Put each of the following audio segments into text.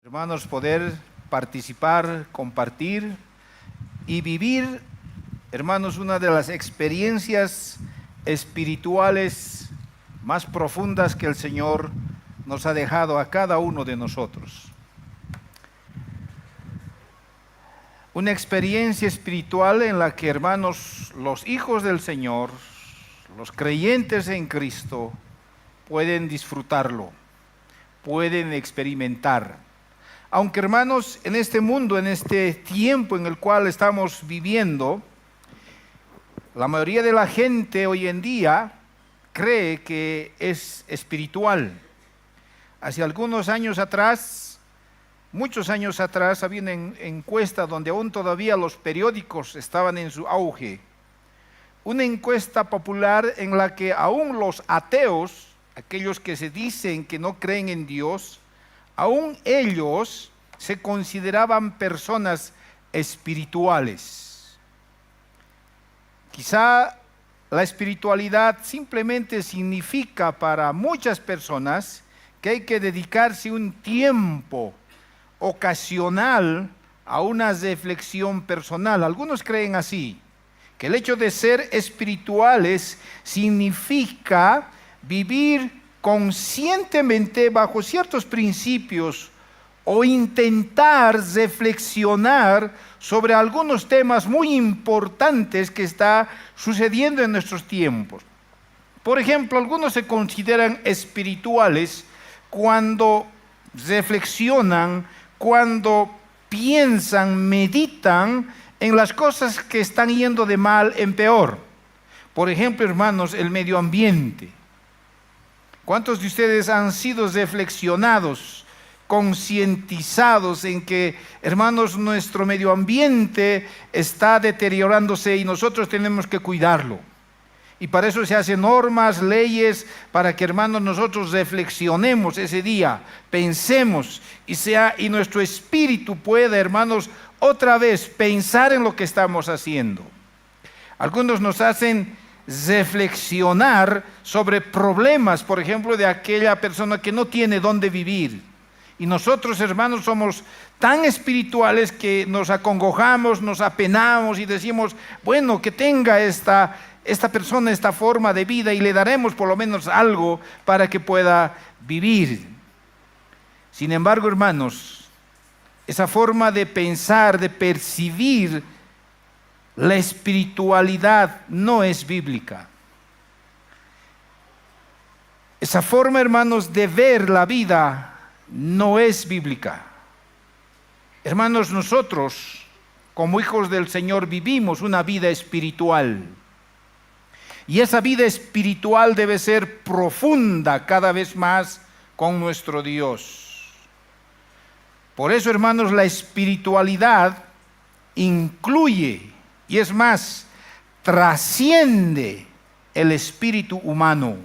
Hermanos, poder participar, compartir y vivir, hermanos, una de las experiencias espirituales más profundas que el Señor nos ha dejado a cada uno de nosotros. Una experiencia espiritual en la que, hermanos, los hijos del Señor, los creyentes en Cristo, pueden disfrutarlo, pueden experimentar. Aunque, hermanos, en este mundo, en este tiempo en el cual estamos viviendo, la mayoría de la gente hoy en día cree que es espiritual. Hace algunos años atrás, muchos años atrás, había una encuesta donde aún todavía los periódicos estaban en su auge. Una encuesta popular en la que aún los ateos, aquellos que se dicen que no creen en Dios, aún ellos se consideraban personas espirituales. Quizá la espiritualidad simplemente significa para muchas personas que hay que dedicarse un tiempo ocasional a una reflexión personal. Algunos creen así, que el hecho de ser espirituales significa vivir conscientemente bajo ciertos principios o intentar reflexionar sobre algunos temas muy importantes que está sucediendo en nuestros tiempos. Por ejemplo, algunos se consideran espirituales cuando reflexionan, cuando piensan, meditan en las cosas que están yendo de mal en peor. Por ejemplo, hermanos, el medio ambiente. ¿Cuántos de ustedes han sido reflexionados, concientizados en que, hermanos, nuestro medio ambiente está deteriorándose y nosotros tenemos que cuidarlo? Y para eso se hacen normas, leyes, para que, hermanos, nosotros reflexionemos ese día, pensemos y nuestro espíritu pueda, hermanos, otra vez pensar en lo que estamos haciendo. Algunos nos hacen reflexionar sobre problemas, por ejemplo, de aquella persona que no tiene dónde vivir. Y nosotros, hermanos, somos tan espirituales que nos acongojamos, nos apenamos y decimos, bueno, que tenga esta persona esta forma de vida y le daremos por lo menos algo para que pueda vivir. Sin embargo, hermanos, esa forma de pensar, de percibir la espiritualidad no es bíblica. Esa forma, hermanos, de ver la vida no es bíblica. Hermanos, nosotros, como hijos del Señor, vivimos una vida espiritual. Y esa vida espiritual debe ser profunda cada vez más con nuestro Dios. Por eso, hermanos, la espiritualidad incluye, y es más, trasciende el espíritu humano.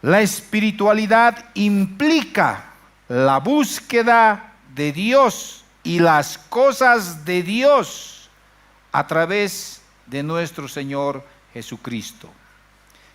La espiritualidad implica la búsqueda de Dios y las cosas de Dios a través de nuestro Señor Jesucristo.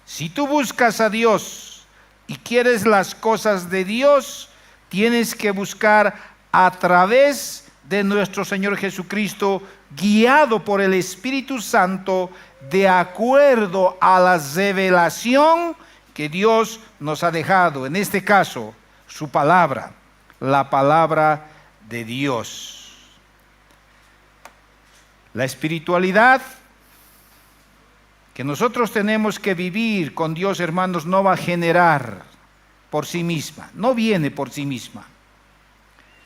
Si tú buscas a Dios y quieres las cosas de Dios, tienes que buscar a través de nuestro Señor Jesucristo, guiado por el Espíritu Santo, de acuerdo a la revelación que Dios nos ha dejado, en este caso, su palabra, la palabra de Dios. La espiritualidad que nosotros tenemos que vivir con Dios, hermanos, no va a generar por sí misma, no viene por sí misma,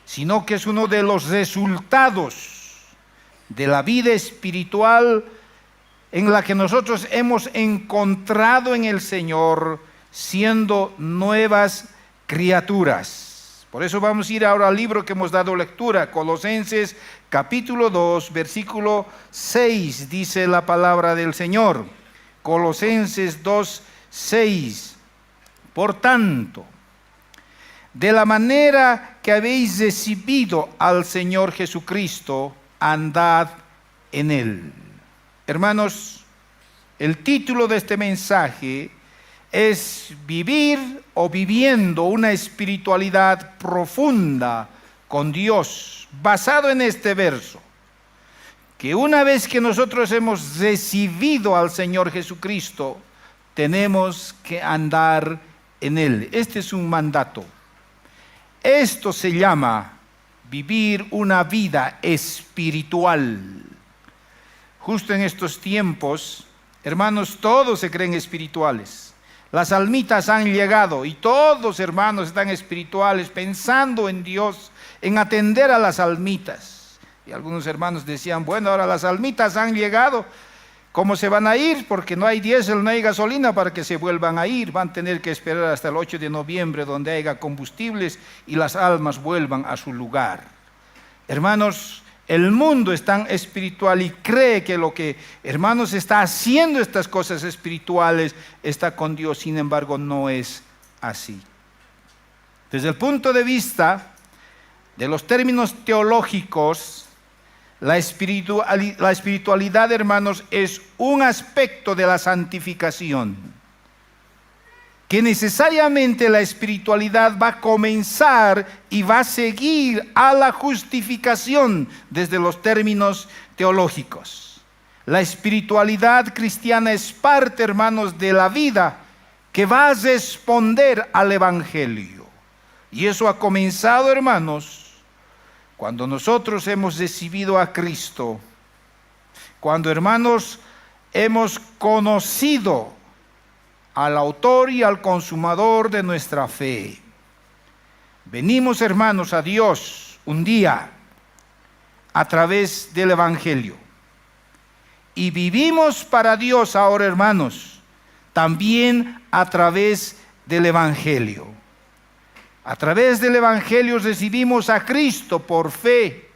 sino que es uno de los resultados de la vida espiritual en la que nosotros hemos encontrado en el Señor, siendo nuevas criaturas. Por eso vamos a ir ahora al libro que hemos dado lectura, Colosenses capítulo 2, versículo 6, dice la palabra del Señor. Colosenses 2, 6. Por tanto, de la manera que habéis recibido al Señor Jesucristo, andad en Él. Hermanos, el título de este mensaje es vivir o viviendo una espiritualidad profunda con Dios, basado en este verso, que una vez que nosotros hemos recibido al Señor Jesucristo, tenemos que andar en Él. Este es un mandato. Esto se llama vivir una vida espiritual. Justo en estos tiempos, hermanos, todos se creen espirituales. Las almitas han llegado y todos, hermanos, están espirituales, pensando en Dios, en atender a las almitas. Y algunos hermanos decían, bueno, ahora las almitas han llegado, ¿cómo se van a ir? Porque no hay diésel, no hay gasolina para que se vuelvan a ir. Van a tener que esperar hasta el 8 de noviembre donde haya combustibles y las almas vuelvan a su lugar. Hermanos, el mundo es tan espiritual y cree que lo que, hermanos, está haciendo estas cosas espirituales está con Dios. Sin embargo, no es así. Desde el punto de vista de los términos teológicos, la espiritualidad, hermanos, es un aspecto de la santificación, que necesariamente la espiritualidad va a comenzar y va a seguir a la justificación desde los términos teológicos. La espiritualidad cristiana es parte, hermanos, de la vida que va a responder al Evangelio. Y eso ha comenzado, hermanos, cuando nosotros hemos recibido a Cristo, cuando, hermanos, hemos conocido al autor y al consumador de nuestra fe. Venimos, hermanos, a Dios un día a través del Evangelio. Y vivimos para Dios ahora, hermanos, también a través del Evangelio. A través del Evangelio recibimos a Cristo por fe.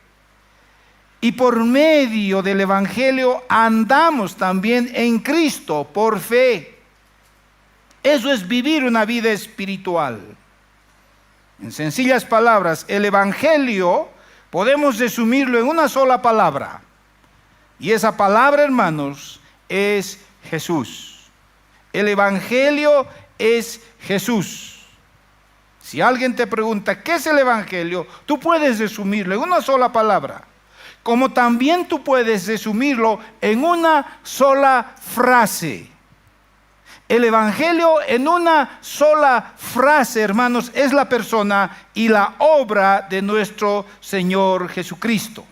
Y por medio del Evangelio andamos también en Cristo por fe. Eso es vivir una vida espiritual. En sencillas palabras, el Evangelio podemos resumirlo en una sola palabra. Y esa palabra, hermanos, es Jesús. El Evangelio es Jesús. Si alguien te pregunta, ¿qué es el Evangelio? Tú puedes resumirlo en una sola palabra. Como también tú puedes resumirlo en una sola frase. El Evangelio en una sola frase, hermanos, es la persona y la obra de nuestro Señor Jesucristo.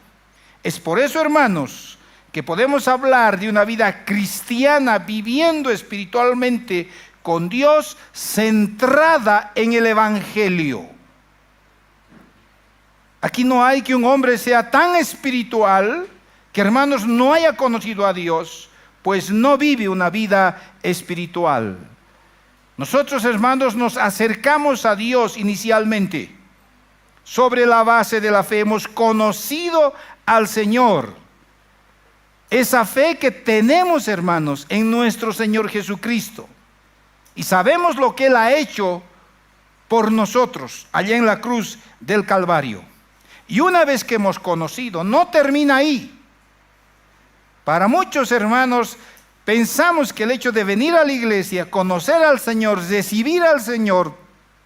Es por eso, hermanos, que podemos hablar de una vida cristiana viviendo espiritualmente con Dios, centrada en el Evangelio. Aquí no hay que un hombre sea tan espiritual que, hermanos, no haya conocido a Dios, pues no vive una vida espiritual. Nosotros, hermanos, nos acercamos a Dios inicialmente sobre la base de la fe. Hemos conocido al Señor. Esa fe que tenemos, hermanos, en nuestro Señor Jesucristo. Y sabemos lo que Él ha hecho por nosotros allá en la cruz del Calvario. Y una vez que hemos conocido, no termina ahí. Para muchos, hermanos, pensamos que el hecho de venir a la iglesia, conocer al Señor, recibir al Señor,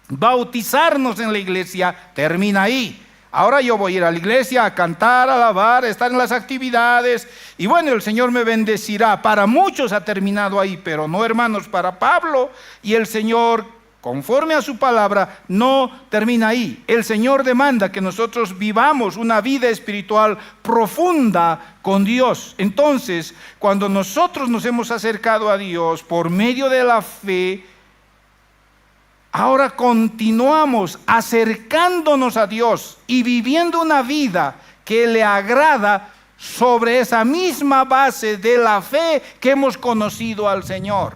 bautizarnos en la iglesia, termina ahí. Ahora yo voy a ir a la iglesia a cantar, a alabar, a estar en las actividades y bueno, el Señor me bendecirá. Para muchos ha terminado ahí, pero no, hermanos, para Pablo y el Señor, conforme a su palabra, no termina ahí. El Señor demanda que nosotros vivamos una vida espiritual profunda con Dios. Entonces, cuando nosotros nos hemos acercado a Dios por medio de la fe, ahora continuamos acercándonos a Dios y viviendo una vida que le agrada sobre esa misma base de la fe que hemos conocido al Señor.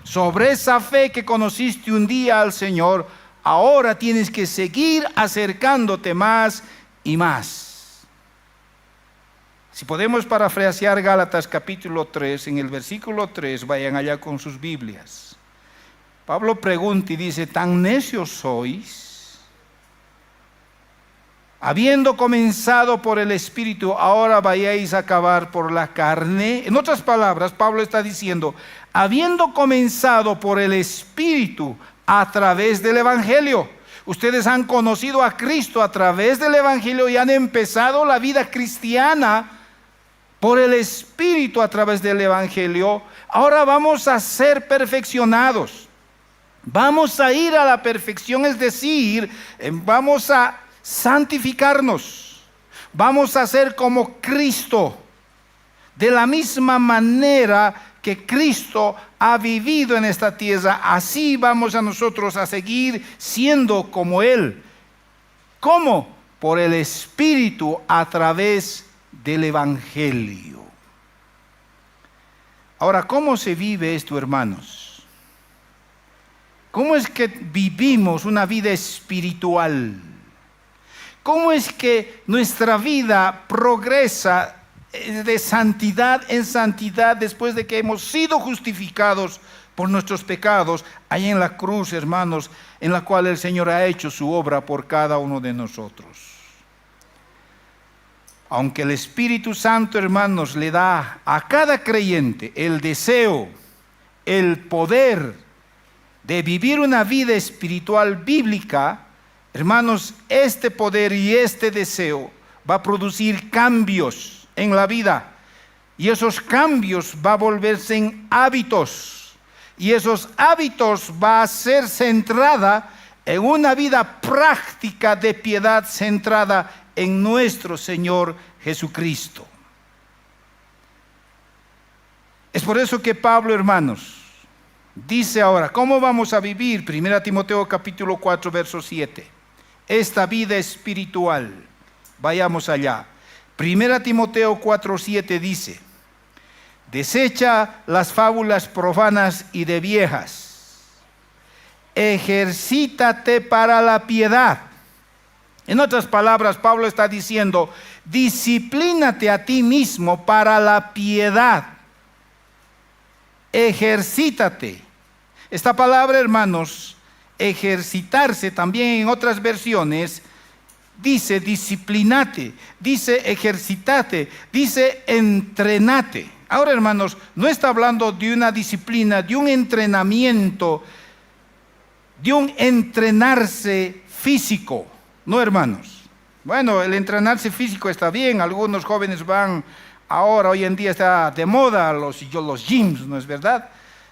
Sobre esa fe que conociste un día al Señor, ahora tienes que seguir acercándote más y más. Si podemos parafrasear Gálatas capítulo 3, en el versículo 3, vayan allá con sus Biblias. Pablo pregunta y dice, ¿tan necios sois? Habiendo comenzado por el Espíritu, ahora vayáis a acabar por la carne. En otras palabras, Pablo está diciendo, habiendo comenzado por el Espíritu a través del Evangelio. Ustedes han conocido a Cristo a través del Evangelio y han empezado la vida cristiana por el Espíritu a través del Evangelio. Ahora vamos a ser perfeccionados. Vamos a ir a la perfección, es decir, vamos a santificarnos. Vamos a ser como Cristo, de la misma manera que Cristo ha vivido en esta tierra. Así vamos a nosotros a seguir siendo como Él. ¿Cómo? Por el Espíritu a través del Evangelio. Ahora, ¿cómo se vive esto, hermanos? ¿Cómo es que vivimos una vida espiritual? ¿Cómo es que nuestra vida progresa de santidad en santidad después de que hemos sido justificados por nuestros pecados ahí en la cruz, hermanos, en la cual el Señor ha hecho su obra por cada uno de nosotros? Aunque el Espíritu Santo, hermanos, le da a cada creyente el deseo, el poder de vivir una vida espiritual bíblica, hermanos, este poder y este deseo va a producir cambios en la vida. Y esos cambios va a volverse en hábitos. Y esos hábitos va a ser centrada en una vida práctica de piedad centrada en nuestro Señor Jesucristo. Es por eso que Pablo, hermanos, dice ahora, ¿cómo vamos a vivir? 1 Timoteo capítulo 4, verso 7. Esta vida espiritual. Vayamos allá. 1 Timoteo 4, 7 dice, desecha las fábulas profanas y de viejas. Ejercítate para la piedad. En otras palabras, Pablo está diciendo, disciplínate a ti mismo para la piedad. Ejercítate. Esta palabra, hermanos, ejercitarse, también en otras versiones dice disciplinate, dice ejercitate, dice entrenate. Ahora, hermanos, no está hablando de una disciplina, de un entrenamiento, de un entrenarse físico. No, hermanos. Bueno, el entrenarse físico está bien. Algunos jóvenes van ahora, hoy en día está de moda los gyms, ¿no es verdad?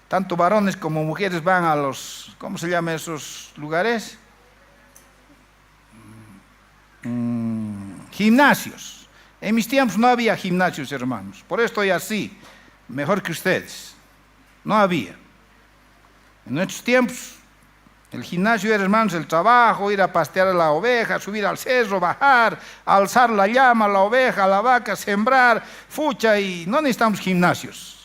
Tanto varones como mujeres van a los, ¿cómo se llaman esos lugares? Gimnasios. En mis tiempos no había gimnasios, hermanos. Por eso estoy así, mejor que ustedes. No había. En nuestros tiempos, el gimnasio era, hermanos, el trabajo, ir a pastear a la oveja, subir al cerro, bajar, alzar la llama, la oveja, la vaca, sembrar, fucha, y no necesitamos gimnasios.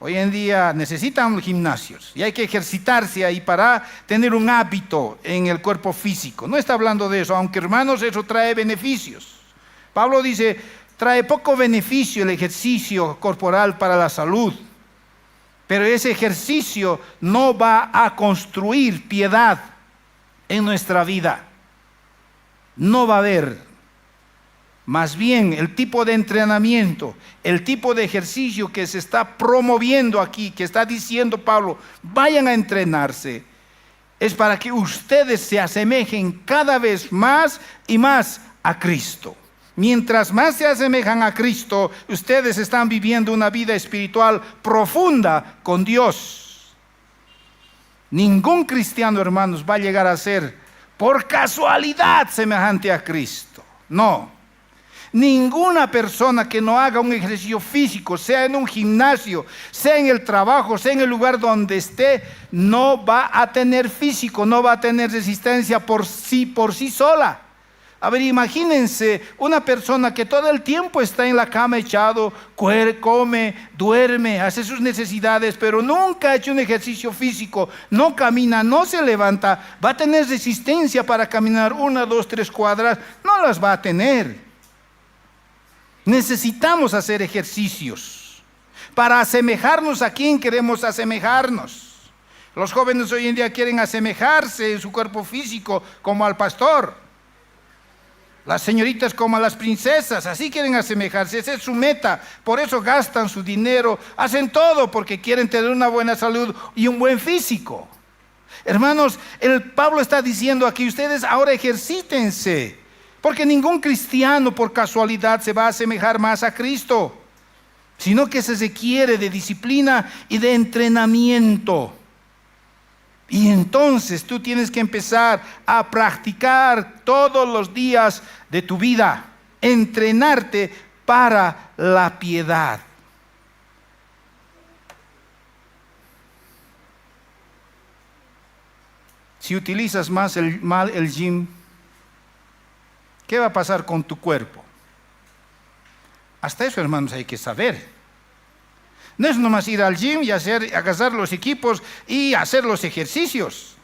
Hoy en día necesitan gimnasios y hay que ejercitarse ahí para tener un hábito en el cuerpo físico. No está hablando de eso, aunque, hermanos, eso trae beneficios. Pablo dice, trae poco beneficio el ejercicio corporal para la salud, pero ese ejercicio no va a construir piedad en nuestra vida. No va a haber. Más bien, el tipo de entrenamiento, el tipo de ejercicio que se está promoviendo aquí, que está diciendo Pablo, vayan a entrenarse, es para que ustedes se asemejen cada vez más y más a Cristo. Mientras más se asemejan a Cristo, ustedes están viviendo una vida espiritual profunda con Dios. Ningún cristiano, hermanos, va a llegar a ser por casualidad semejante a Cristo. No. Ninguna persona que no haga un ejercicio físico, sea en un gimnasio, sea en el trabajo, sea en el lugar donde esté, no va a tener físico, no va a tener resistencia por sí sola. A ver, imagínense una persona que todo el tiempo está en la cama echado, come, duerme, hace sus necesidades, pero nunca ha hecho un ejercicio físico, no camina, no se levanta, va a tener resistencia para caminar 1, 2, 3 cuadras, no las va a tener. Necesitamos hacer ejercicios para asemejarnos a quien queremos asemejarnos. Los jóvenes hoy en día quieren asemejarse en su cuerpo físico como al pastor. Las señoritas como a las princesas, así quieren asemejarse, esa es su meta. Por eso gastan su dinero, hacen todo porque quieren tener una buena salud y un buen físico. Hermanos, el Pablo está diciendo aquí, ustedes ahora ejercítense, porque ningún cristiano por casualidad se va a asemejar más a Cristo, sino que se requiere de disciplina y de entrenamiento. Y entonces tú tienes que empezar a practicar todos los días de tu vida, entrenarte para la piedad. Si utilizas mal el gym, ¿qué va a pasar con tu cuerpo? Hasta eso, hermanos, hay que saber. No es nomás ir al gym y agarrar los equipos y hacer los ejercicios.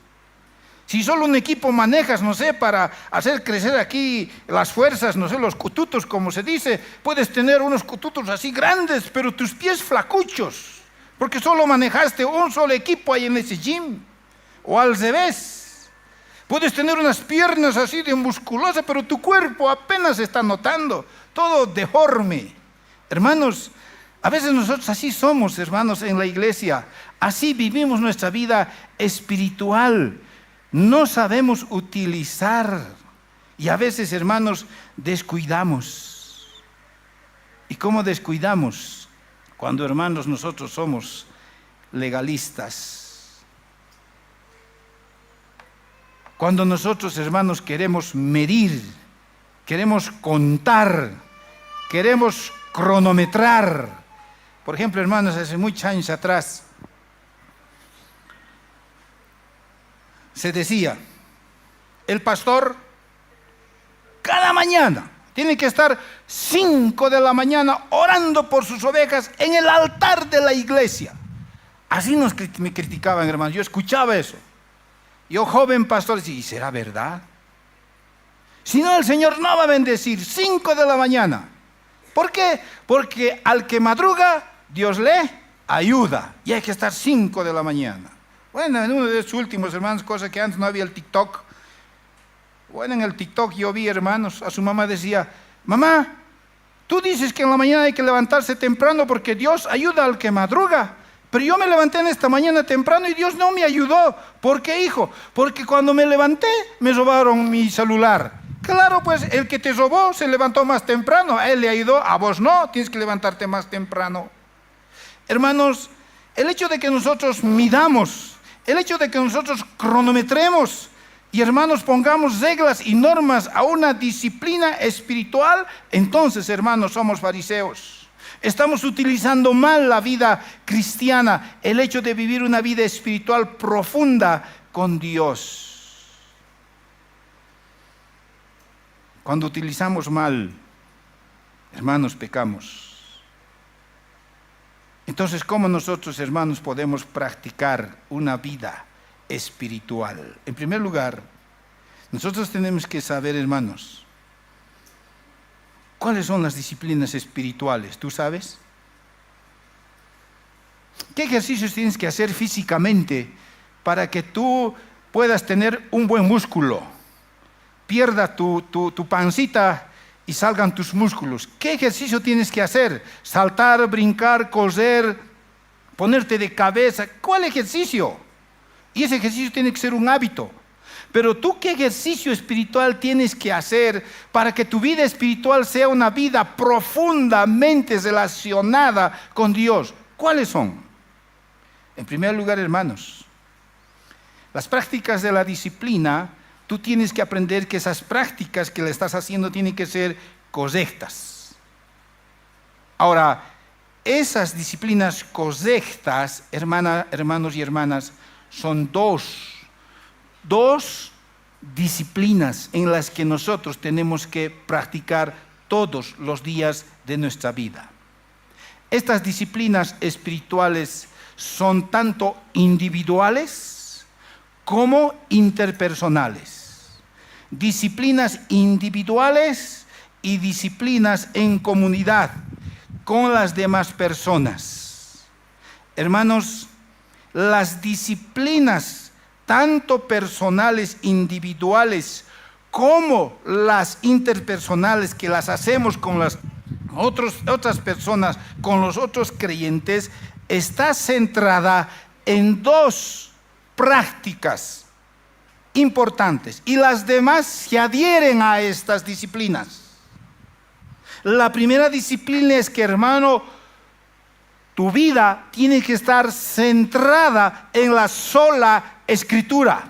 Si solo un equipo manejas, no sé, para hacer crecer aquí las fuerzas, no sé, los cututos, como se dice, puedes tener unos cututos así grandes, pero tus pies flacuchos, porque solo manejaste un solo equipo ahí en ese gym. O al revés, puedes tener unas piernas así de musculosas, pero tu cuerpo apenas se está notando, todo deforme. Hermanos, a veces nosotros así somos, hermanos, en la iglesia. Así vivimos nuestra vida espiritual. No sabemos utilizar. Y a veces, hermanos, descuidamos. ¿Y cómo descuidamos? Cuando, hermanos, nosotros somos legalistas. Cuando nosotros, hermanos, queremos medir, queremos contar, queremos cronometrar. Por ejemplo, hermanos, hace muchos años atrás se decía, el pastor cada mañana tiene que estar 5 de la mañana orando por sus ovejas en el altar de la iglesia. Así me criticaban, hermanos. Yo escuchaba eso. Yo, joven pastor, decía, ¿y será verdad? Si no, el Señor no va a bendecir 5 de la mañana. ¿Por qué? Porque al que madruga, Dios le ayuda. Y hay que estar 5 de la mañana. Bueno, en uno de sus últimos, hermanos, cosa que antes no había el TikTok. Bueno, en el TikTok yo vi, hermanos, a su mamá decía, mamá, tú dices que en la mañana hay que levantarse temprano porque Dios ayuda al que madruga. Pero yo me levanté en esta mañana temprano y Dios no me ayudó. ¿Por qué, hijo? Porque cuando me levanté, me robaron mi celular. Claro, pues el que te robó se levantó más temprano. A él le ayudó, a vos no, tienes que levantarte más temprano. Hermanos, el hecho de que nosotros midamos, el hecho de que nosotros cronometremos y, hermanos, pongamos reglas y normas a una disciplina espiritual, entonces, hermanos, somos fariseos. Estamos utilizando mal la vida cristiana, el hecho de vivir una vida espiritual profunda con Dios. Cuando utilizamos mal, hermanos, pecamos. Entonces, ¿cómo nosotros, hermanos, podemos practicar una vida espiritual? En primer lugar, nosotros tenemos que saber, hermanos, ¿cuáles son las disciplinas espirituales? ¿Tú sabes? ¿Qué ejercicios tienes que hacer físicamente para que tú puedas tener un buen músculo? Pierda tu pancita y salgan tus músculos. ¿Qué ejercicio tienes que hacer? Saltar, brincar, correr, ponerte de cabeza. ¿Cuál ejercicio? Y ese ejercicio tiene que ser un hábito. Pero tú, ¿qué ejercicio espiritual tienes que hacer para que tu vida espiritual sea una vida profundamente relacionada con Dios? ¿Cuáles son? En primer lugar, hermanos, las prácticas de la disciplina, tú tienes que aprender que esas prácticas que le estás haciendo tienen que ser correctas. Ahora, esas disciplinas correctas, hermanos y hermanas, son dos disciplinas en las que nosotros tenemos que practicar todos los días de nuestra vida. Estas disciplinas espirituales son tanto individuales como interpersonales. Disciplinas individuales y disciplinas en comunidad con las demás personas. Hermanos, las disciplinas tanto personales, individuales, como las interpersonales que las hacemos con las otras personas, con los otros creyentes, está centrada en dos prácticas importantes y las demás se adhieren a estas disciplinas. La primera disciplina es que, hermano, tu vida tiene que estar centrada en la sola Escritura.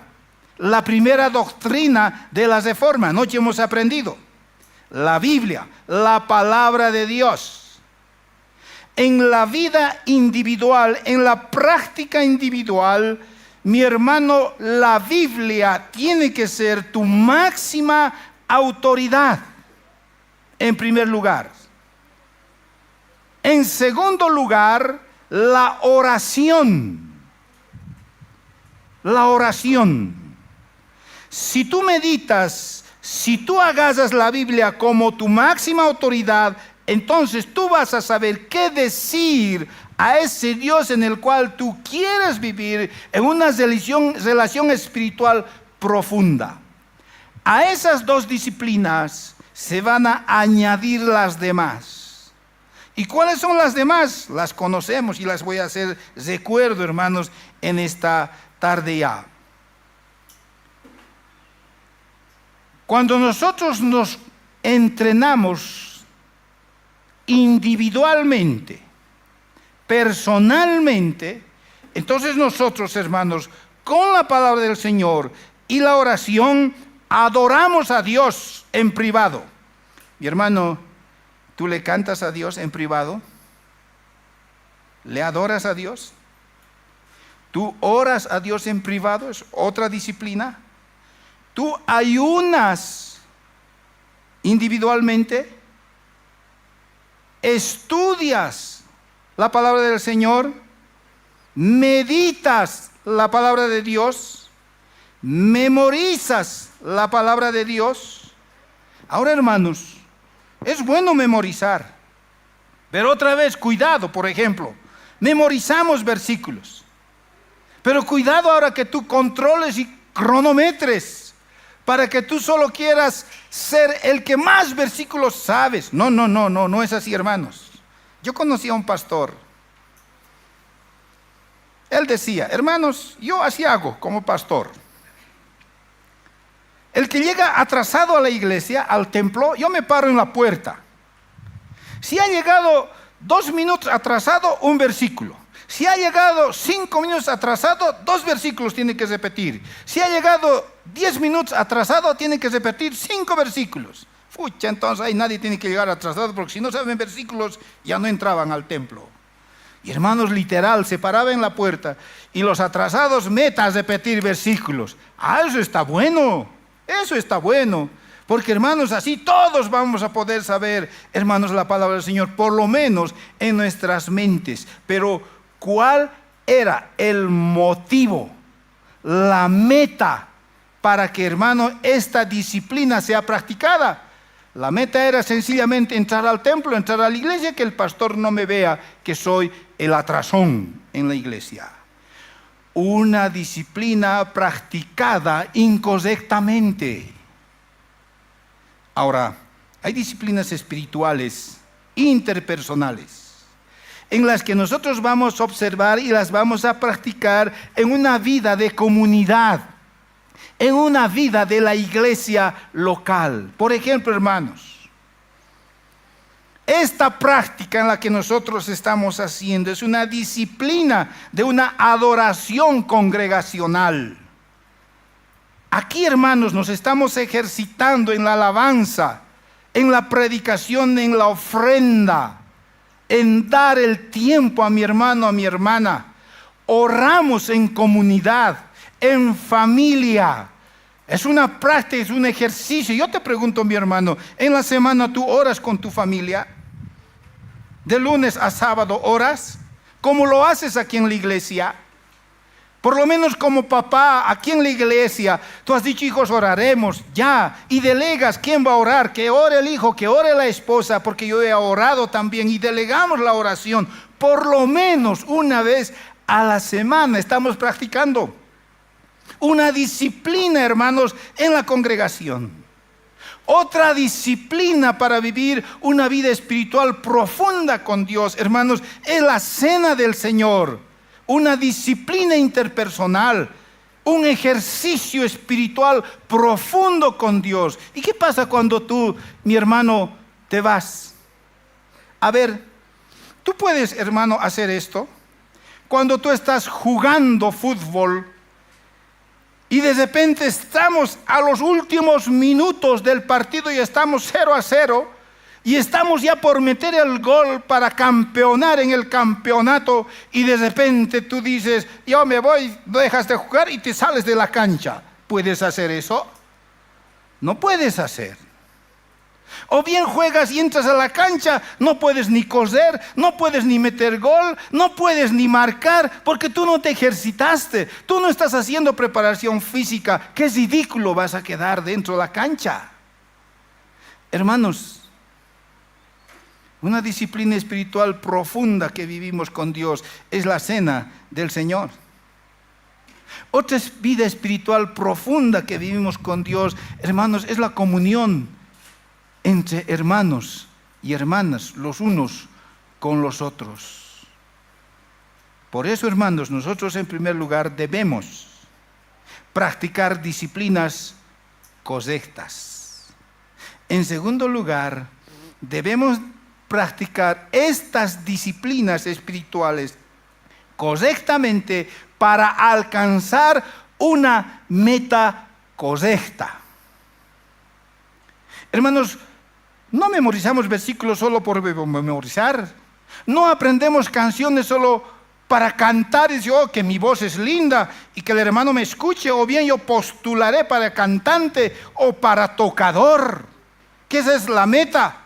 La primera doctrina de la Reforma, anoche hemos aprendido, la Biblia, la palabra de Dios. En la vida individual, en la práctica individual, mi hermano, la Biblia tiene que ser tu máxima autoridad, en primer lugar. En segundo lugar, la oración. La oración. Si tú meditas, si tú agarras la Biblia como tu máxima autoridad, entonces tú vas a saber qué decir a ese Dios en el cual tú quieres vivir en una relación espiritual profunda. A esas dos disciplinas se van a añadir las demás. ¿Y cuáles son las demás? Las conocemos y las voy a hacer recuerdo, hermanos, en esta tarde ya. Cuando nosotros nos entrenamos individualmente, personalmente, entonces nosotros, hermanos, con la palabra del Señor y la oración, adoramos a Dios en privado. Mi hermano, ¿tú le cantas a Dios en privado? ¿Le adoras a Dios? ¿Tú oras a Dios en privado? Es otra disciplina. ¿Tú ayunas individualmente? ¿Estudias la palabra del Señor? ¿Meditas la palabra de Dios? ¿Memorizas la palabra de Dios? Ahora, hermanos, es bueno memorizar, pero otra vez, cuidado. Por ejemplo, memorizamos versículos, pero cuidado ahora que tú controles y cronometres para que tú solo quieras ser el que más versículos sabes. No es así, hermanos. Yo conocí a un pastor. Él decía, hermanos, yo así hago como pastor. El que llega atrasado a la iglesia, al templo, yo me paro en la puerta. Si ha llegado 2 minutos atrasado, un versículo. Si ha llegado 5 minutos atrasado, 2 versículos tiene que repetir. Si ha llegado 10 minutos atrasado, tiene que repetir 5 versículos. Fucha, entonces ahí nadie tiene que llegar atrasado, porque si no saben versículos, ya no entraban al templo. Y hermanos, literal, se paraba en la puerta y los atrasados meta a repetir versículos. Eso está bueno, eso está bueno. Porque, hermanos, así todos vamos a poder saber, hermanos, la palabra del Señor, por lo menos en nuestras mentes. Pero, ¿cuál era el motivo, la meta para que, hermano, esta disciplina sea practicada? La meta era sencillamente entrar al templo, entrar a la iglesia, que el pastor no me vea que soy el atrasón en la iglesia. Una disciplina practicada incorrectamente. Ahora, hay disciplinas espirituales interpersonales en las que nosotros vamos a observar y las vamos a practicar en una vida de comunidad, en una vida de la iglesia local. Por ejemplo, hermanos, esta práctica en la que nosotros estamos haciendo es una disciplina de una adoración congregacional. Aquí, hermanos, nos estamos ejercitando en la alabanza, en la predicación, en la ofrenda, en dar el tiempo a mi hermano, a mi hermana. Oramos en comunidad, en familia. Es una práctica, es un ejercicio. Yo te pregunto, mi hermano, ¿en la semana tú oras con tu familia? ¿De lunes a sábado oras? ¿Cómo lo haces aquí en la iglesia? Por lo menos como papá, aquí en la iglesia, tú has dicho, hijos, oraremos, ya, y delegas quién va a orar, que ore el hijo, que ore la esposa, porque yo he orado también, y delegamos la oración, por lo menos una vez a la semana estamos practicando una disciplina, hermanos, en la congregación. Otra disciplina para vivir una vida espiritual profunda con Dios, hermanos, es la cena del Señor. Una disciplina interpersonal, un ejercicio espiritual profundo con Dios. ¿Y qué pasa cuando tú, mi hermano, te vas? A ver, tú puedes, hermano, hacer esto. Cuando tú estás jugando fútbol y de repente estamos a los últimos minutos del partido y estamos 0-0 y estamos ya por meter el gol para campeonar en el campeonato, y de repente tú dices, yo me voy, dejas de jugar y te sales de la cancha. ¿Puedes hacer eso? No puedes hacer. O bien juegas y entras a la cancha, no puedes ni correr, no puedes ni meter gol, no puedes ni marcar, porque tú no te ejercitaste, tú no estás haciendo preparación física. Qué ridículo vas a quedar dentro de la cancha. Hermanos, una disciplina espiritual profunda que vivimos con Dios es la cena del Señor. Otra vida espiritual profunda que vivimos con Dios, hermanos, es la comunión entre hermanos y hermanas, los unos con los otros. Por eso, hermanos, nosotros en primer lugar debemos practicar disciplinas correctas. En segundo lugar, debemos practicar estas disciplinas espirituales correctamente para alcanzar una meta correcta. Hermanos, no memorizamos versículos solo por memorizar. No aprendemos canciones solo para cantar y decir, oh, que mi voz es linda y que el hermano me escuche, o bien yo postularé para cantante o para tocador, que esa es la meta.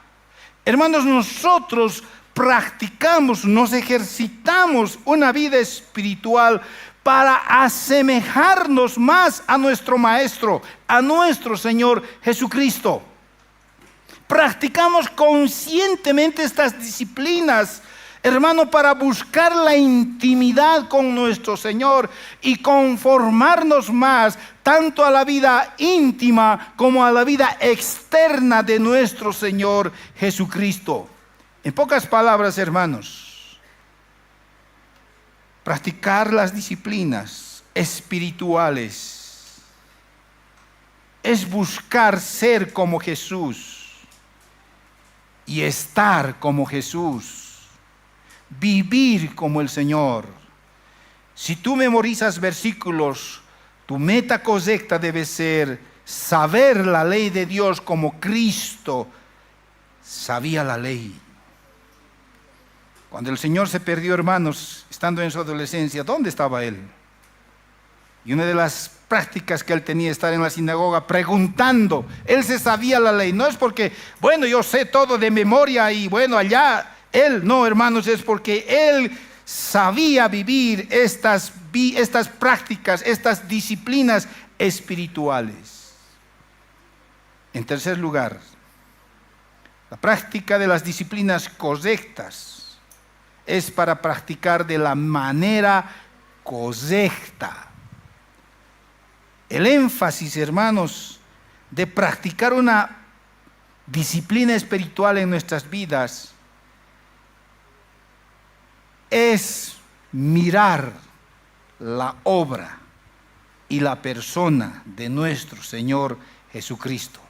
Hermanos, nosotros practicamos, nos ejercitamos una vida espiritual para asemejarnos más a nuestro Maestro, a nuestro Señor Jesucristo. Practicamos conscientemente estas disciplinas, hermano, para buscar la intimidad con nuestro Señor y conformarnos más tanto a la vida íntima como a la vida externa de nuestro Señor Jesucristo. En pocas palabras, hermanos, practicar las disciplinas espirituales es buscar ser como Jesús y estar como Jesús, vivir como el Señor. Si tú memorizas versículos, tu meta correcta debe ser saber la ley de Dios como Cristo sabía la ley. Cuando el Señor se perdió, hermanos, estando en su adolescencia, ¿dónde estaba Él? Y una de las prácticas que Él tenía estar en la sinagoga preguntando. Él se sabía la ley. No es porque, bueno, yo sé todo de memoria y bueno, allá Él. No, hermanos, es porque Él sabía vivir estas prácticas, estas disciplinas espirituales. En tercer lugar, la práctica de las disciplinas correctas es para practicar de la manera correcta. El énfasis, hermanos, de practicar una disciplina espiritual en nuestras vidas es mirar la obra y la persona de nuestro Señor Jesucristo.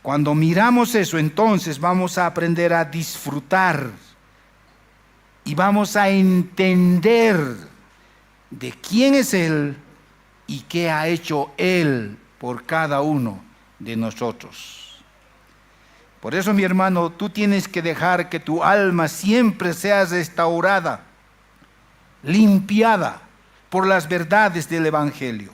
Cuando miramos eso, entonces vamos a aprender a disfrutar y vamos a entender de quién es Él y qué ha hecho Él por cada uno de nosotros. Por eso, mi hermano, tú tienes que dejar que tu alma siempre sea restaurada, limpiada por las verdades del Evangelio.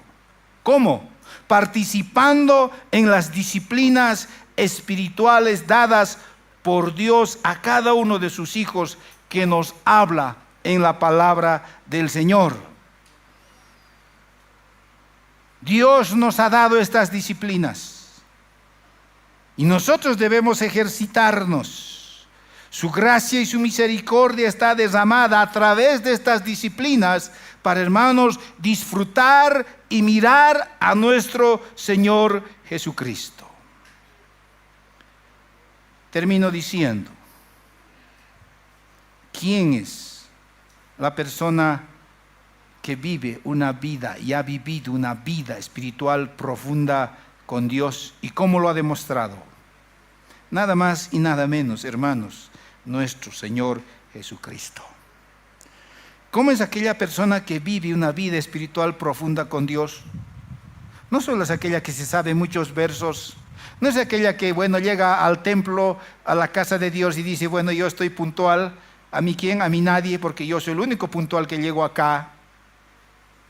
¿Cómo? Participando en las disciplinas espirituales dadas por Dios a cada uno de sus hijos que nos habla en la palabra del Señor. Dios nos ha dado estas disciplinas y nosotros debemos ejercitarnos. Su gracia y su misericordia está derramada a través de estas disciplinas para, hermanos, disfrutar y mirar a nuestro Señor Jesucristo. Termino diciendo, ¿quién es la persona que vive una vida y ha vivido una vida espiritual profunda con Dios? ¿Y cómo lo ha demostrado? Nada más y nada menos, hermanos, nuestro Señor Jesucristo. ¿Cómo es aquella persona que vive una vida espiritual profunda con Dios? No solo es aquella que se sabe muchos versos, no es aquella que, llega al templo, a la casa de Dios y dice, yo estoy puntual. ¿A mí quién? A mí nadie, porque yo soy el único puntual que llego acá.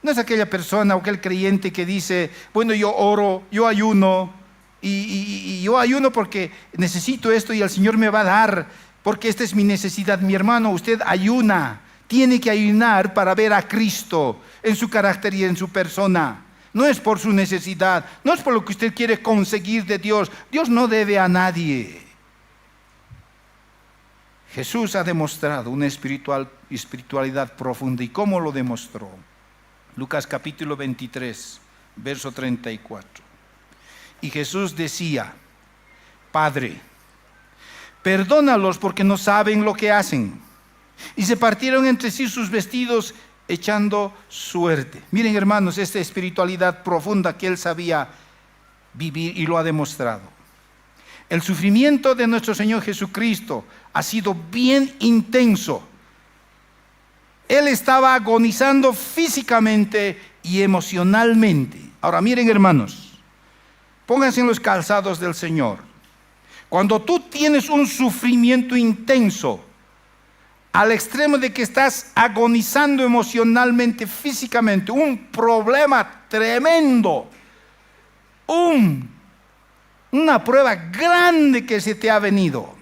No es aquella persona o aquel creyente que dice, yo oro, yo ayuno, y yo ayuno porque necesito esto y el Señor me va a dar, porque esta es mi necesidad. Mi hermano, usted ayuna, tiene que ayunar para ver a Cristo en su carácter y en su persona. No es por su necesidad, no es por lo que usted quiere conseguir de Dios. Dios no debe a nadie. Jesús ha demostrado una espiritualidad profunda. ¿Y cómo lo demostró? Lucas capítulo 23, verso 34. Y Jesús decía, Padre, perdónalos porque no saben lo que hacen. Y se partieron entre sí sus vestidos echando suerte. Miren, hermanos, esta espiritualidad profunda que él sabía vivir y lo ha demostrado. El sufrimiento de nuestro Señor Jesucristo ha sido bien intenso. Él estaba agonizando físicamente y emocionalmente. Ahora miren, hermanos, pónganse en los calzados del Señor. Cuando tú tienes un sufrimiento intenso, al extremo de que estás agonizando emocionalmente, físicamente, un problema tremendo, una prueba grande que se te ha venido.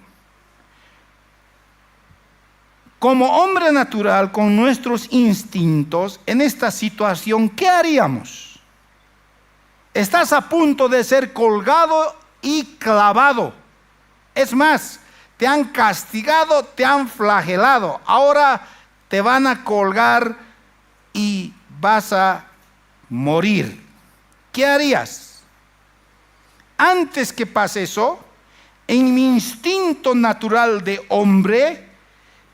Como hombre natural, con nuestros instintos, en esta situación, ¿qué haríamos? Estás a punto de ser colgado y clavado. Es más, te han castigado, te han flagelado. Ahora te van a colgar y vas a morir. ¿Qué harías? Antes que pase eso, en mi instinto natural de hombre,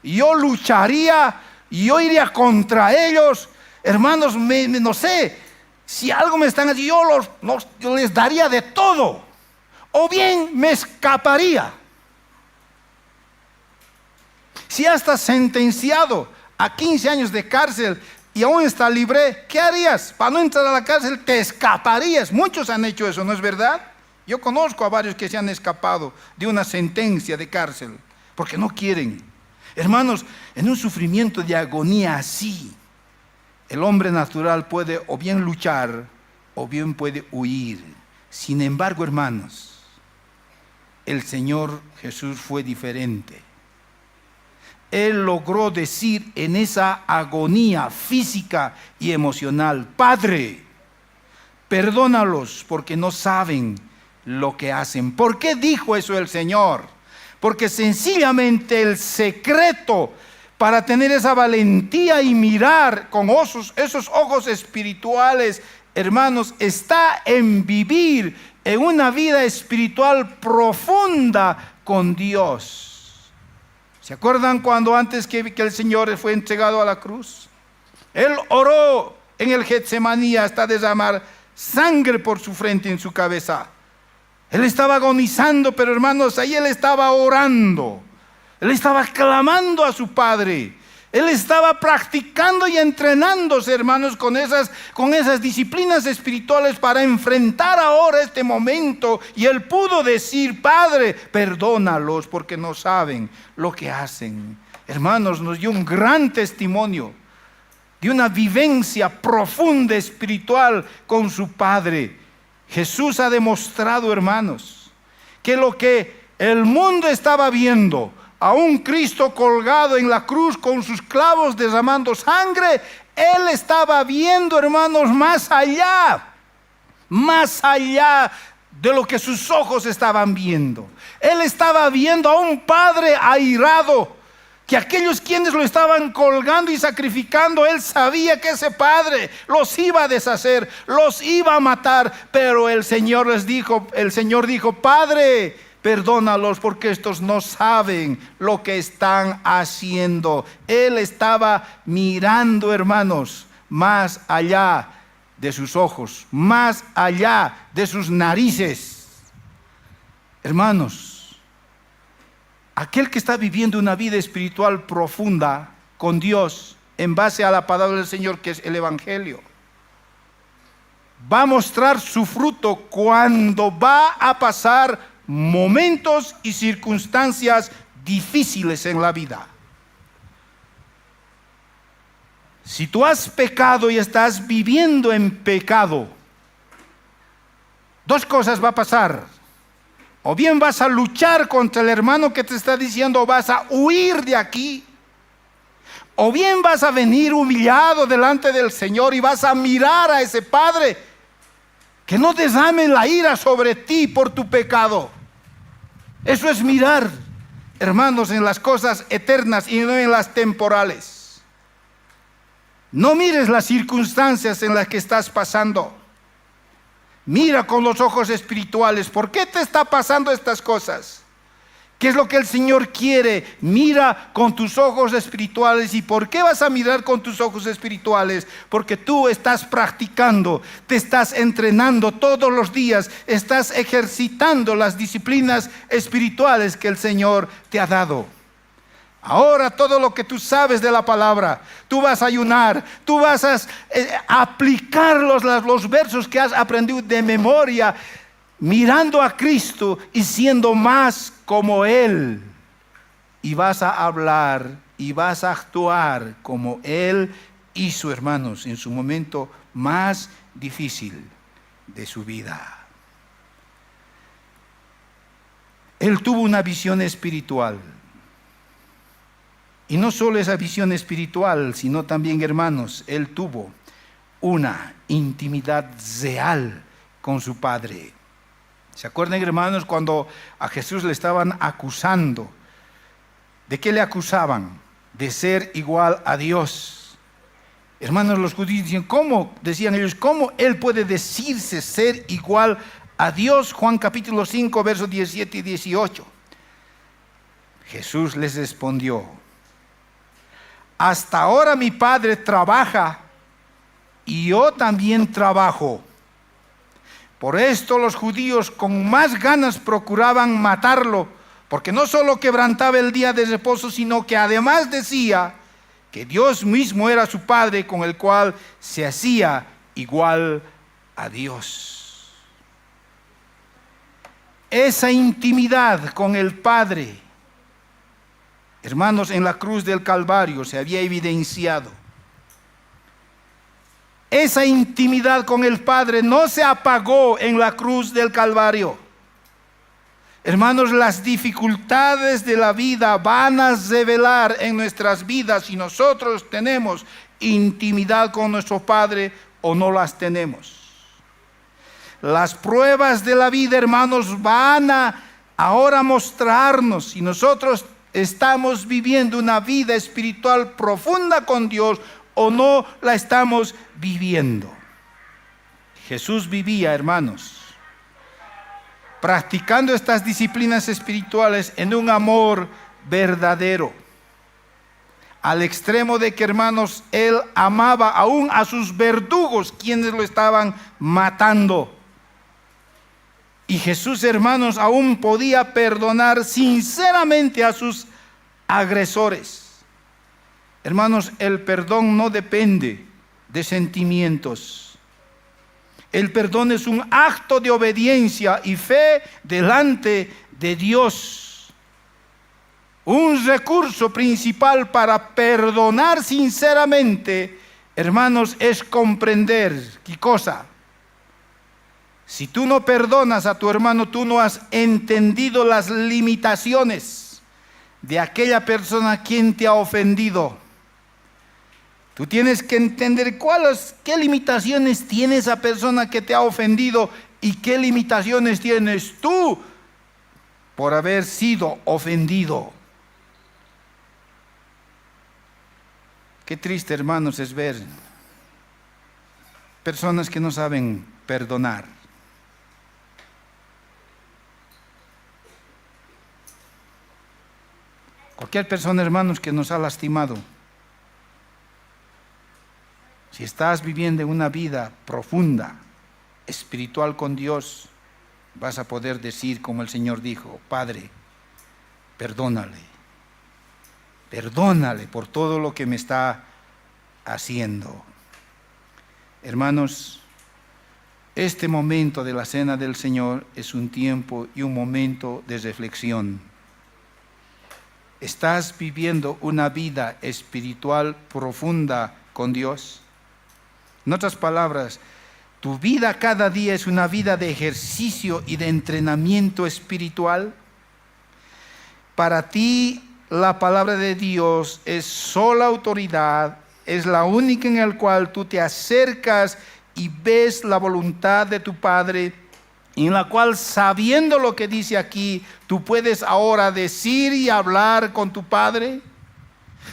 yo lucharía, yo iría contra ellos. Hermanos, no sé, si algo me están haciendo, yo les daría de todo. O bien me escaparía. Si ya estás sentenciado a 15 años de cárcel y aún está libre, ¿qué harías? Para no entrar a la cárcel, te escaparías. Muchos han hecho eso, ¿no es verdad? Yo conozco a varios que se han escapado de una sentencia de cárcel porque no quieren. Hermanos, en un sufrimiento de agonía así, el hombre natural puede o bien luchar o bien puede huir. Sin embargo, hermanos, el Señor Jesús fue diferente. Él logró decir en esa agonía física y emocional, Padre, perdónalos porque no saben lo que hacen. ¿Por qué dijo eso el Señor? Porque sencillamente el secreto para tener esa valentía y mirar con esos ojos espirituales, hermanos, está en vivir en una vida espiritual profunda con Dios. ¿Se acuerdan cuando antes que el Señor fue entregado a la cruz? Él oró en el Getsemaní hasta derramar sangre por su frente y en su cabeza. Él estaba agonizando, pero hermanos, ahí él estaba orando. Él estaba clamando a su Padre. Él estaba practicando y entrenándose, hermanos, con esas disciplinas espirituales para enfrentar ahora este momento. Y él pudo decir, Padre, perdónalos porque no saben lo que hacen. Hermanos, nos dio un gran testimonio de una vivencia profunda espiritual con su Padre. Jesús ha demostrado, hermanos, que lo que el mundo estaba viendo, a un Cristo colgado en la cruz con sus clavos derramando sangre, Él estaba viendo, hermanos, más allá de lo que sus ojos estaban viendo. Él estaba viendo a un padre airado, que aquellos quienes lo estaban colgando y sacrificando, él sabía que ese padre los iba a deshacer, los iba a matar, pero el Señor dijo, Padre, perdónalos porque estos no saben lo que están haciendo. Él estaba mirando, hermanos, más allá de sus ojos, más allá de sus narices. Hermanos, aquel que está viviendo una vida espiritual profunda con Dios en base a la palabra del Señor, que es el Evangelio, va a mostrar su fruto cuando va a pasar momentos y circunstancias difíciles en la vida. Si tú has pecado y estás viviendo en pecado, dos cosas va a pasar. O bien vas a luchar contra el hermano que te está diciendo, vas a huir de aquí. O bien vas a venir humillado delante del Señor y vas a mirar a ese Padre que no derrame la ira sobre ti por tu pecado. Eso es mirar, hermanos, en las cosas eternas y no en las temporales. No mires las circunstancias en las que estás pasando. Mira con los ojos espirituales. ¿Por qué te está pasando estas cosas? ¿Qué es lo que el Señor quiere? Mira con tus ojos espirituales. ¿Y por qué vas a mirar con tus ojos espirituales? Porque tú estás practicando, te estás entrenando todos los días, estás ejercitando las disciplinas espirituales que el Señor te ha dado. Ahora todo lo que tú sabes de la palabra, tú vas a ayunar, tú vas a aplicar los versos que has aprendido de memoria, mirando a Cristo y siendo más como Él. Y vas a hablar y vas a actuar como Él hizo, hermanos, en su momento más difícil de su vida. Él tuvo una visión espiritual. Y no solo esa visión espiritual, sino también, hermanos, él tuvo una intimidad real con su Padre. ¿Se acuerdan, hermanos, cuando a Jesús le estaban acusando? ¿De qué le acusaban? De ser igual a Dios. Hermanos, los judíos decían, ¿cómo? Decían ellos, ¿cómo él puede decirse ser igual a Dios? Juan capítulo 5, versos 17 y 18. Jesús les respondió, hasta ahora mi Padre trabaja y yo también trabajo. Por esto los judíos con más ganas procuraban matarlo, porque no solo quebrantaba el día de reposo, sino que además decía que Dios mismo era su Padre, con el cual se hacía igual a Dios. Esa intimidad con el Padre, hermanos, en la cruz del Calvario se había evidenciado. Esa intimidad con el Padre no se apagó en la cruz del Calvario. Hermanos, las dificultades de la vida van a revelar en nuestras vidas si nosotros tenemos intimidad con nuestro Padre o no las tenemos. Las pruebas de la vida, hermanos, van a ahora mostrarnos si nosotros estamos viviendo una vida espiritual profunda con Dios o no la estamos viviendo. Jesús vivía, hermanos, practicando estas disciplinas espirituales en un amor verdadero, al extremo de que, hermanos, él amaba aún a sus verdugos, quienes lo estaban matando. Y Jesús, hermanos, aún podía perdonar sinceramente a sus agresores. Hermanos, el perdón no depende de sentimientos. El perdón es un acto de obediencia y fe delante de Dios. Un recurso principal para perdonar sinceramente, hermanos, es comprender ¿qué cosa? Si tú no perdonas a tu hermano, tú no has entendido las limitaciones de aquella persona a quien te ha ofendido. Tú tienes que entender qué limitaciones tiene esa persona que te ha ofendido ¿Y qué limitaciones tienes tú por haber sido ofendido? Qué triste, hermanos, es ver personas que no saben perdonar. Cualquier persona, hermanos, que nos ha lastimado, si estás viviendo una vida profunda, espiritual con Dios, vas a poder decir como el Señor dijo: Padre, perdónale por todo lo que me está haciendo. Hermanos, este momento de la cena del Señor es un tiempo y un momento de reflexión. ¿Estás viviendo una vida espiritual profunda con Dios? En otras palabras, ¿tu vida cada día es una vida de ejercicio y de entrenamiento espiritual? Para ti, la palabra de Dios es sola autoridad, es la única en la cual tú te acercas y ves la voluntad de tu Padre, en la cual, sabiendo lo que dice aquí, tú puedes ahora decir y hablar con tu Padre.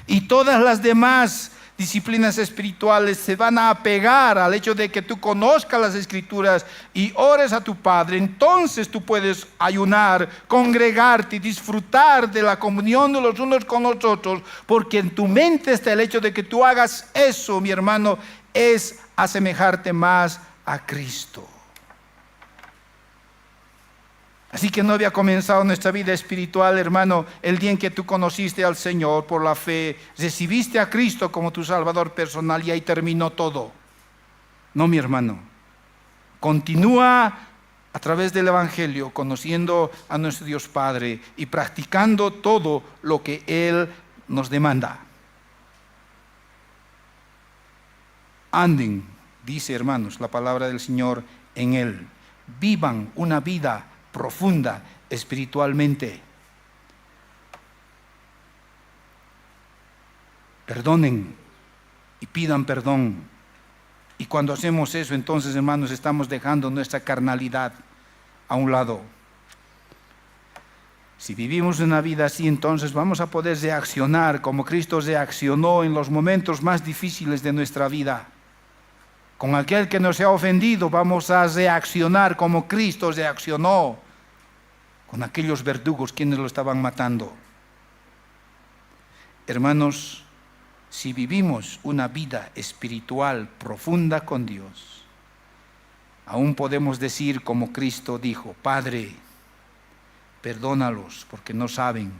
Y todas las demás disciplinas espirituales se van a apegar al hecho de que tú conozcas las Escrituras y ores a tu Padre. Entonces tú puedes ayunar, congregarte y disfrutar de la comunión de los unos con los otros, porque en tu mente está el hecho de que tú hagas eso, mi hermano, es asemejarte más a Cristo. Así que no había comenzado nuestra vida espiritual, hermano, el día en que tú conociste al Señor por la fe, recibiste a Cristo como tu Salvador personal y ahí terminó todo. No, mi hermano. Continúa a través del Evangelio, conociendo a nuestro Dios Padre y practicando todo lo que Él nos demanda. Anden, dice, hermanos, la palabra del Señor, en Él. Vivan una vida profunda espiritualmente. Perdonen y pidan perdón. Y cuando hacemos eso, entonces, hermanos, estamos dejando nuestra carnalidad a un lado. Si vivimos una vida así, entonces vamos a poder reaccionar como Cristo reaccionó en los momentos más difíciles de nuestra vida. Con aquel que nos ha ofendido, vamos a reaccionar como Cristo reaccionó con aquellos verdugos quienes lo estaban matando. Hermanos, si vivimos una vida espiritual profunda con Dios, aún podemos decir como Cristo dijo: Padre, perdónalos porque no saben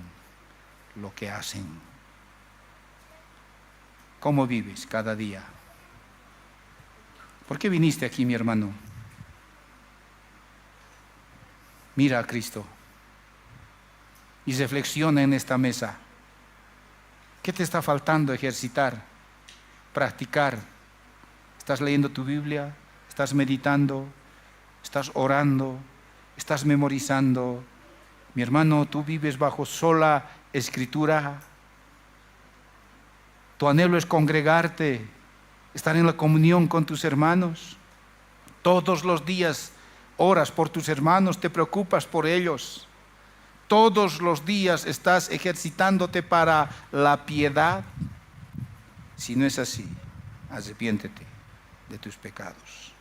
lo que hacen. ¿Cómo vives cada día? ¿Por qué viniste aquí, mi hermano? Mira a Cristo y reflexiona en esta mesa. ¿Qué te está faltando ejercitar, practicar? ¿Estás leyendo tu Biblia? ¿Estás meditando? ¿Estás orando? ¿Estás memorizando? Mi hermano, tú vives bajo sola Escritura. Tu anhelo es congregarte, estar en la comunión con tus hermanos. Todos los días oras por tus hermanos, te preocupas por ellos. Todos los días estás ejercitándote para la piedad. Si no es así, arrepiéntete de tus pecados.